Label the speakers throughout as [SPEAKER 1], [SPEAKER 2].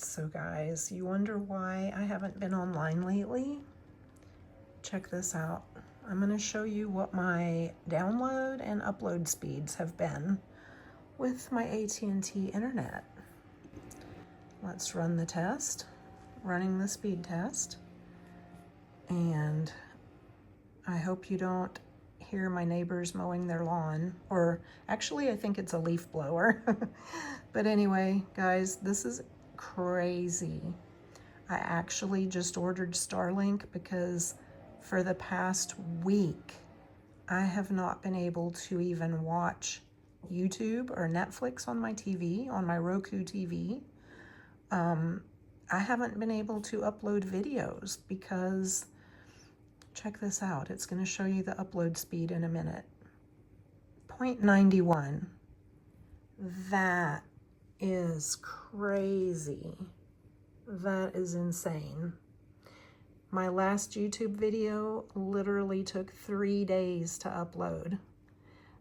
[SPEAKER 1] So guys, you wonder why I haven't been online lately? Check this out. I'm going to show you what my download and upload speeds have been with my AT&T internet. Let's run the test. Running the speed test. And I hope you don't hear my neighbors mowing their lawn, or actually I think it's a leaf blower. But anyway, guys, this is crazy. I actually just ordered Starlink because for the past week I have not been able to even watch YouTube or Netflix on my TV, on my Roku TV. I haven't been able to upload videos because, check this out, it's going to show you the upload speed in a minute. 0.91. That is crazy. That is insane. My last YouTube video literally took 3 days to upload.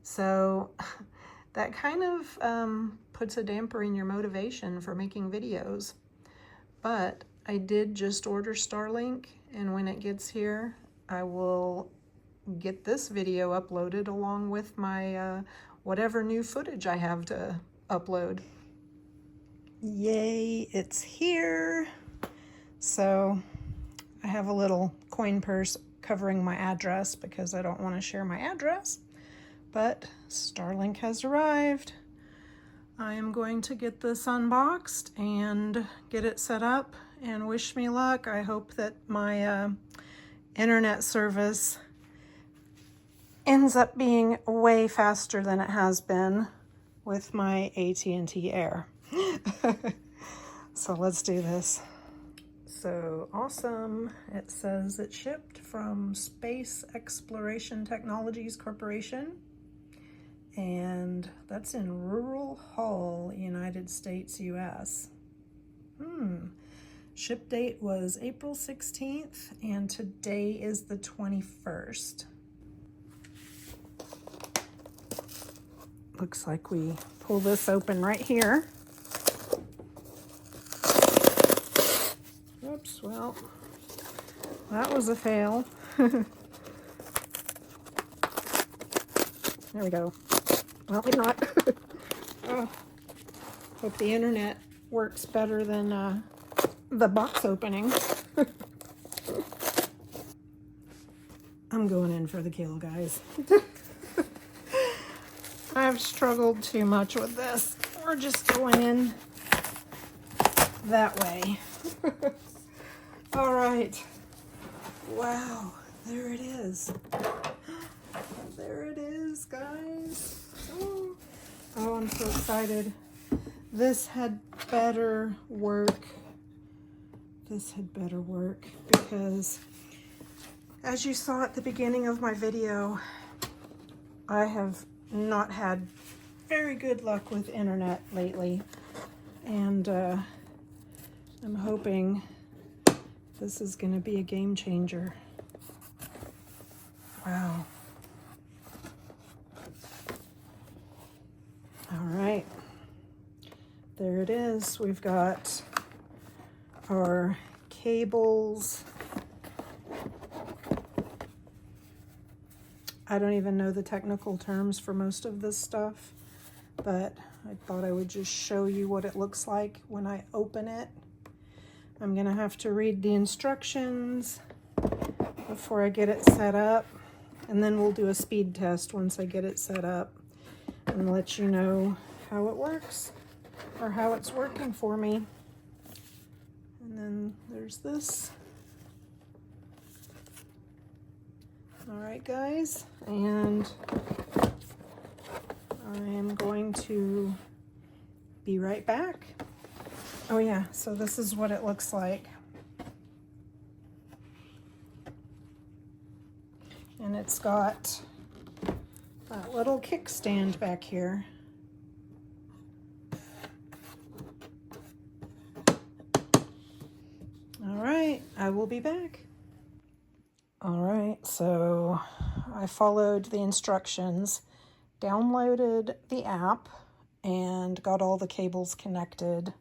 [SPEAKER 1] So that kind of puts a damper in your motivation for making videos. But I did just order Starlink, and when it gets here, I will get this video uploaded along with my whatever new footage I have to upload. Yay, it's here. So I have a little coin purse covering my address because I don't want to share my address, but Starlink has arrived. I am going to get this unboxed and get it set up, and wish me luck. I hope that my internet service ends up being way faster than it has been with my AT&T Air. So let's do this. So awesome. It says it shipped from Space Exploration Technologies Corporation, and that's in Rural Hull, United States, US. Ship date was April 16th, and today is the 21st. Looks like we pull this open right here. Oops, well, that was a fail. There we go. Well, maybe not. Oh, hope the internet works better than the box opening. I'm going in for the kill, guys. I've struggled too much with this. We're just going in that way. All right. Wow, there it is. There it is, guys. Oh, I'm so excited. This had better work. This had better work because, as you saw at the beginning of my video, I have not had very good luck with internet lately, and I'm hoping this is going to be a game changer. Wow. All right, there it is. We've got our cables. I don't even know the technical terms for most of this stuff, but I thought I would just show you what it looks like when I open it. I'm gonna have to read the instructions before I get it set up, and then we'll do a speed test once I get it set up and let you know how it works, or how it's working for me. And then there's this. All right, guys, and I am going to be right back. Oh yeah, so this is what it looks like. And it's got that little kickstand back here. All right, I will be back. All right, so I followed the instructions, downloaded the app, and got all the cables connected.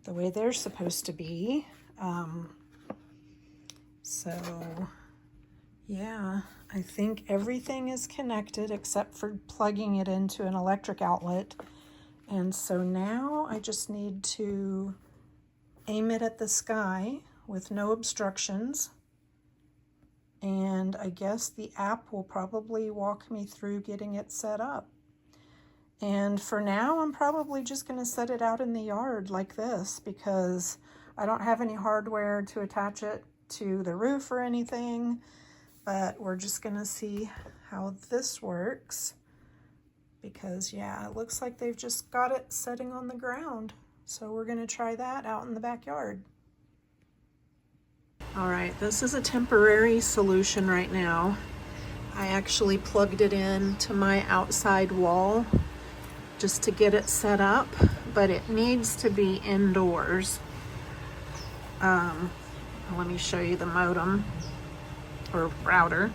[SPEAKER 1] the way they're supposed to be. So yeah, I think everything is connected except for plugging it into an electric outlet. And so now I just need to aim it at the sky with no obstructions. And I guess the app will probably walk me through getting it set up. And for now, I'm probably just going to set it out in the yard like this because I don't have any hardware to attach it to the roof or anything. But we're just going to see how this works because, yeah, it looks like they've just got it setting on the ground. So we're going to try that out in the backyard. All right, this is a temporary solution right now. I actually plugged it in to my outside wall just to get it set up, but it needs to be indoors. Let me show you the modem or router.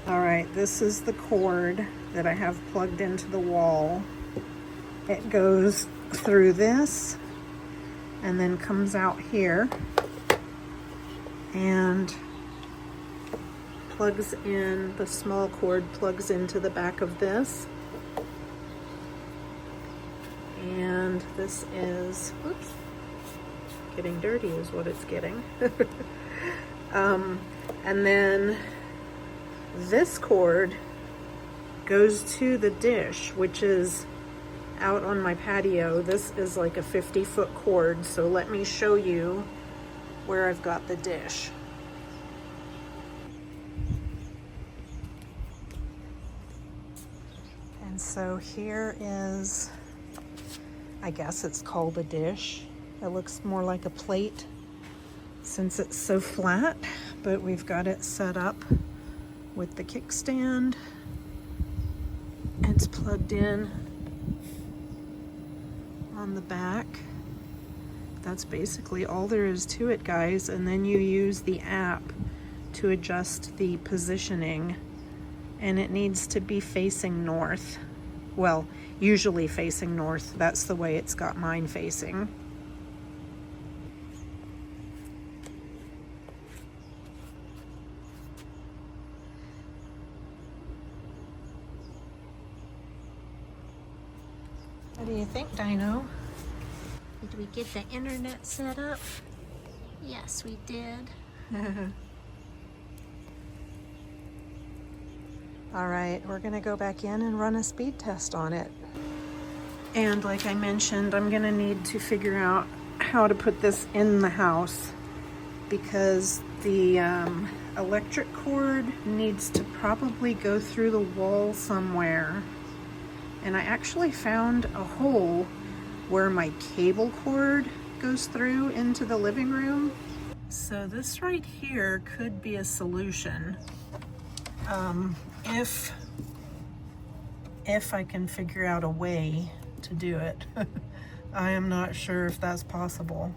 [SPEAKER 1] All right, this is the cord that I have plugged into the wall. It goes through this and then comes out here and plugs in, the small cord plugs into the back of this. And this is, oops, getting dirty is what it's getting. And then this cord goes to the dish, which is out on my patio. This is like a 50-foot cord, so let me show you where I've got the dish. And so here is, I guess it's called a dish. It looks more like a plate since it's so flat, but we've got it set up with the kickstand. It's plugged in on the back. That's basically all there is to it, guys. And then you use the app to adjust the positioning, and it needs to be facing north. Well, usually facing north. That's the way it's got mine facing. What do you think, Dino?
[SPEAKER 2] Did we get the internet set up? Yes, we did.
[SPEAKER 1] All right, we're gonna go back in and run a speed test on it. And like I mentioned, I'm gonna need to figure out how to put this in the house because the electric cord needs to probably go through the wall somewhere. And I actually found a hole where my cable cord goes through into the living room. So this right here could be a solution. If I can figure out a way to do it. I am not sure if that's possible.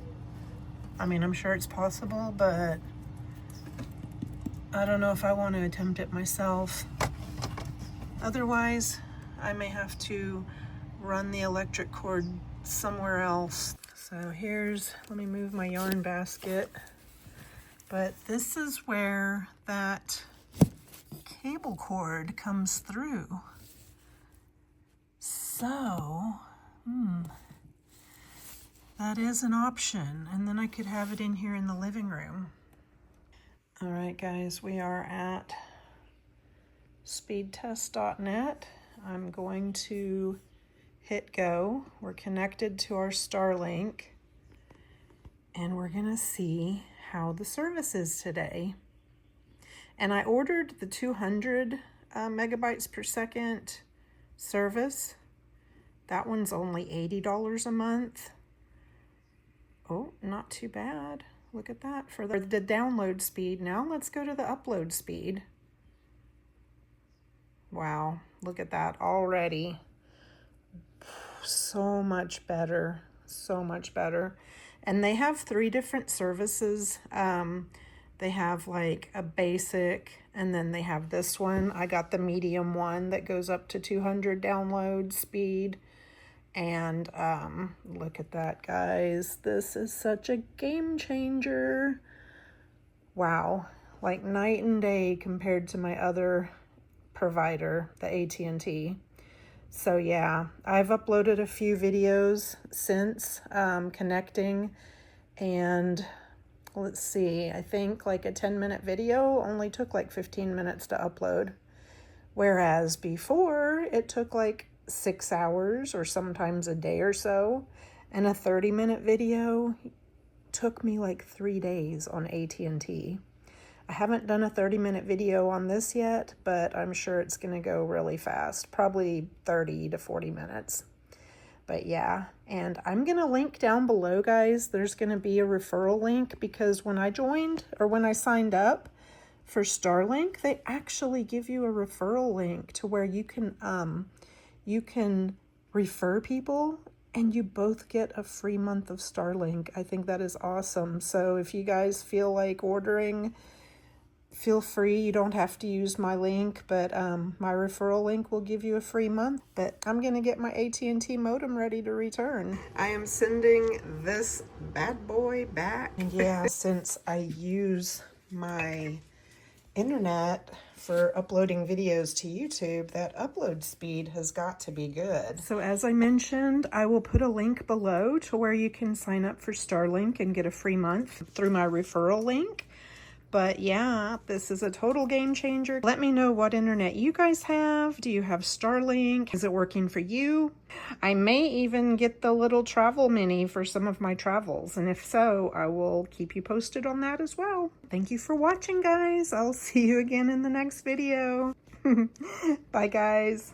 [SPEAKER 1] I mean, I'm sure it's possible, but I don't know if I want to attempt it myself. Otherwise, I may have to run the electric cord somewhere else. So let me move my yarn basket. But this is where that cable cord comes through. So, that is an option. And then I could have it in here in the living room. All right, guys, we are at speedtest.net. I'm going to hit go. We're connected to our Starlink, and we're gonna see how the service is today. And I ordered the 200 megabytes per second service. That one's only $80 a month. Oh, not too bad. Look at that for the download speed. Now let's go to the upload speed. Wow, look at that already. So much better, so much better. And they have 3 different services. They have like a basic, and then they have this one. I got the medium one that goes up to 200 download speed. And look at that, guys. This is such a game changer. Wow, like night and day compared to my other provider, the AT&T. So yeah, I've uploaded a few videos since connecting, and let's see, I think like a 10-minute video only took like 15 minutes to upload. Whereas before it took like 6 hours or sometimes a day or so, and a 30-minute video took me like 3 days on AT&T. I haven't done a 30-minute video on this yet, but I'm sure it's going to go really fast, probably 30 to 40 minutes. But yeah, and I'm going to link down below, guys. There's going to be a referral link because when I joined or when I signed up for Starlink, they actually give you a referral link to where you can refer people and you both get a free month of Starlink. I think that is awesome. So if you guys feel like ordering, feel free. You don't have to use my link, but my referral link will give you a free month. But I'm going to get my AT&T modem ready to return. I am sending this bad boy back. Yeah, since I use my internet for uploading videos to YouTube, that upload speed has got to be good. So as I mentioned, I will put a link below to where you can sign up for Starlink and get a free month through my referral link. But yeah, this is a total game changer. Let me know what internet you guys have. Do you have Starlink? Is it working for you? I may even get the little travel mini for some of my travels. And if so, I will keep you posted on that as well. Thank you for watching, guys. I'll see you again in the next video. Bye, guys.